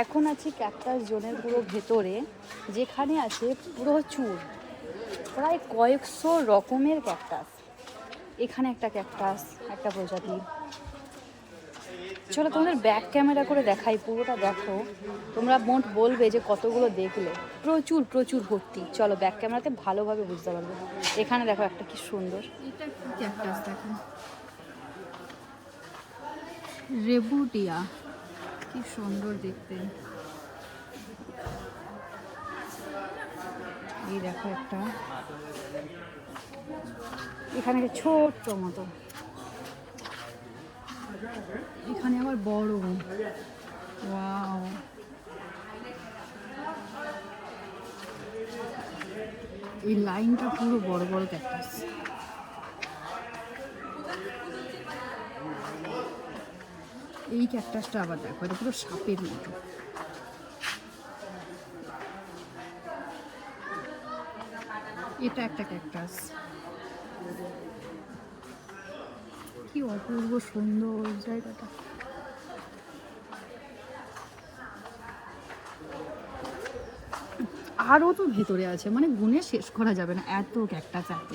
এখন আছি ক্যাকটাস জোনের পুরো ভেতরে, যেখানে আছে প্রচুর প্রায় কয়েকশো রকমের ক্যাকটাস। এখানে একটা ক্যাকটাস, একটা প্রজাতি। চলো তোমাদের ব্যাক ক্যামেরা করে দেখাই, পুরোটা দেখো, তোমরা মোট বলবে যে কতগুলো দেখলে। প্রচুর প্রচুর ভর্তি। চলো ব্যাক ক্যামেরাতে ভালোভাবে বুঝতে পারবে। এখানে দেখো একটা কি সুন্দর, এটা কি ক্যাকটাস দেখো, রেবুটিয়া, কি সুন্দর দেখতে। এই দেখো একটা, এখানে ছোট্ট মতো, এখানে আবার বড়। ওয়াও, এই লাইনটা পুরো বড় বড় ক্যাকটাস। এই ক্যাকটাসটা আবার দেখো, এটা পুরো সাপের মতো। এটা একটা ক্যাকটাস, কি অপূর্ব সুন্দর জায়গাটা। আরও তো ভেতরে আছে, মানে গুনে শেষ করা যাবে না, এত ক্যাকটাস এত।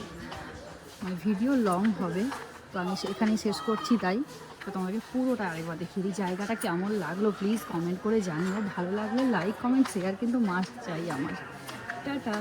মানে ভিডিও লং হবে, তো আমি এখানেই শেষ করছি। তাই তো তোমাকে পুরোটা আরেকবার দেখিয়ে দিই। জায়গাটা কেমন লাগলো প্লিজ কমেন্ট করে জানিও। ভালো লাগলে লাইক কমেন্ট শেয়ার কিন্তু মাস্ট চাই আমার। টাটা।